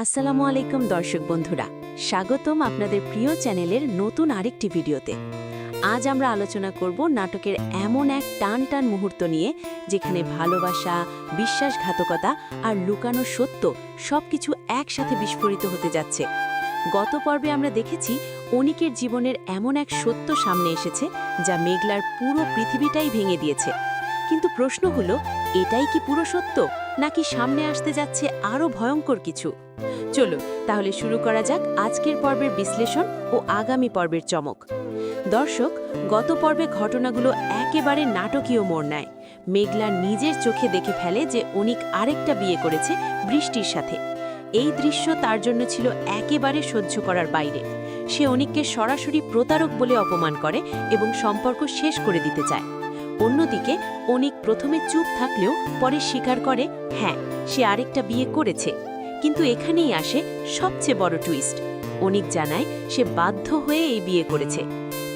আসসালামু আলাইকুম দর্শক বন্ধুরা, স্বাগতম আপনাদের প্রিয় চ্যানেলের নতুন আরেকটি ভিডিওতে। আজ আমরা আলোচনা করব নাটকের এমন এক টান টান মুহূর্ত নিয়ে যেখানে ভালোবাসা, বিশ্বাসঘাতকতা আর লুকানো সত্য সবকিছু একসাথে বিস্ফোরিত হতে যাচ্ছে। গত পর্বে আমরা দেখেছি অনিকের জীবনের এমন এক সত্য সামনে এসেছে যা মেঘলার পুরো পৃথিবীটাই ভেঙে দিয়েছে। কিন্তু প্রশ্ন হলো, এটাই কি পুরো সত্য, নাকি সামনে আসতে যাচ্ছে আরও ভয়ঙ্কর কিছু? চলো তাহলে শুরু করা যাক আজকের পর্বের বিশ্লেষণ ও আগামী পর্বের চমক। দর্শক, গত পর্বে ঘটনাগুলো একেবারে নাটকীয় মোড় নেয়। মেঘলা নিজের চোখে দেখে ফেলে যে অনিক আরেকটা বিয়ে করেছে বৃষ্টির সাথে। এই দৃশ্য তার জন্য ছিল একেবারে সহ্য করার বাইরে। সে অনিককে সরাসরি প্রতারক বলে অপমান করে এবং সম্পর্ক শেষ করে দিতে চায়। অন্যদিকে অনিক প্রথমে চুপ থাকলেও পরে স্বীকার করে, হ্যাঁ, সে আরেকটা বিয়ে করেছে। কিন্তু এখানেই আসে সবচেয়ে বড় টুইস্ট। অনিক জানায় সে বাধ্য হয়ে এই বিয়ে করেছে।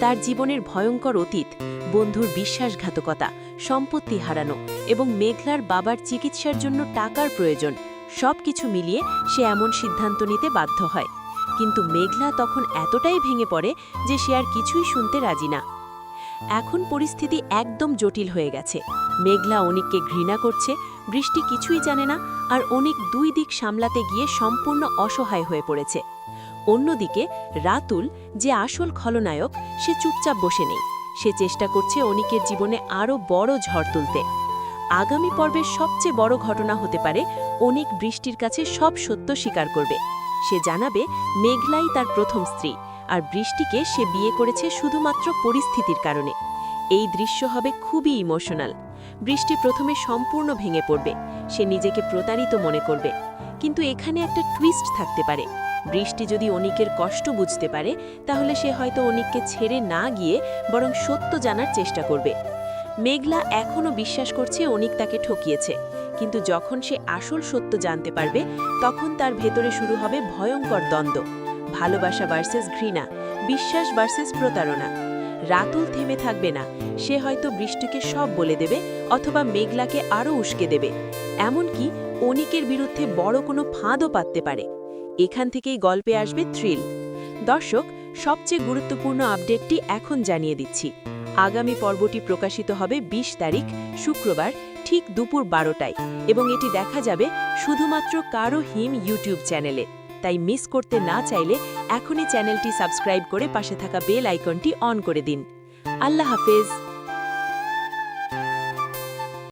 তার জীবনের ভয়ঙ্কর অতীত, বন্ধুর বিশ্বাসঘাতকতা, সম্পত্তি হারানো এবং মেঘলার বাবার চিকিৎসার জন্য টাকার প্রয়োজন, সবকিছু মিলিয়ে সে এমন সিদ্ধান্ত নিতে বাধ্য হয়। কিন্তু মেঘলা তখন এতটাই ভেঙে পড়ে যে সে আর কিছুই শুনতে রাজি না। এখন পরিস্থিতি একদম জটিল হয়ে গেছে। মেঘলা অনিককে ঘৃণা করছে, বৃষ্টি কিছুই জানে না, আর অনিক দুই দিক সামলাতে গিয়ে সম্পূর্ণ অসহায় হয়ে পড়েছে। অন্যদিকে রাতুল, যে আসল খলনায়ক, সে চুপচাপ বসে নেই। সে চেষ্টা করছে অনিকের জীবনে আরও বড় ঝড় তুলতে। আগামী পর্বের সবচেয়ে বড় ঘটনা হতে পারে অনিক বৃষ্টির কাছে সব সত্য স্বীকার করবে। সে জানাবে মেঘলাই তার প্রথম স্ত্রী, আর বৃষ্টিকে সে বিয়ে করেছে শুধুমাত্র পরিস্থিতির কারণে। এই দৃশ্য হবে খুবই ইমোশনাল। বৃষ্টি প্রথমে সম্পূর্ণ ভেঙে পড়বে, সে নিজেকে প্রতারিত মনে করবে। কিন্তু এখানে একটা টুইস্ট থাকতে পারে। বৃষ্টি যদি অনিকের কষ্ট বুঝতে পারে, তাহলে সে হয়তো অনিককে ছেড়ে না গিয়ে বরং সত্য জানার চেষ্টা করবে। মেঘলা এখনও বিশ্বাস করছে অনিক তাকে ঠকিয়েছে, কিন্তু যখন সে আসল সত্য জানতে পারবে, তখন তার ভেতরে শুরু হবে ভয়ঙ্কর দ্বন্দ্ব। ভালোবাসা ভার্সেস ঘৃণা, বিশ্বাস ভার্সেস প্রতারণা। রাতুল থেমে থাকবে না। সে হয়তো বৃষ্টিকে সব বলে দেবে, অথবা মেঘলাকে আরও উস্কে দেবে। এমনকি অনিকের বিরুদ্ধে বড় কোনো ফাঁদও পাততে পারে। এখান থেকেই গল্পে আসবে থ্রিল। দর্শক, সবচেয়ে গুরুত্বপূর্ণ আপডেটটি এখন জানিয়ে দিচ্ছি। আগামী পর্বটি প্রকাশিত হবে ২০ তারিখ শুক্রবার ঠিক দুপুর ১২টায়, এবং এটি দেখা যাবে শুধুমাত্র কারো হিম ইউটিউব চ্যানেলে। তাই মিস করতে না চাইলে এখনই চ্যানেলটি সাবস্ক্রাইব করে পাশে থাকা বেল আইকনটি অন করে দিন। আল্লাহ হাফেজ।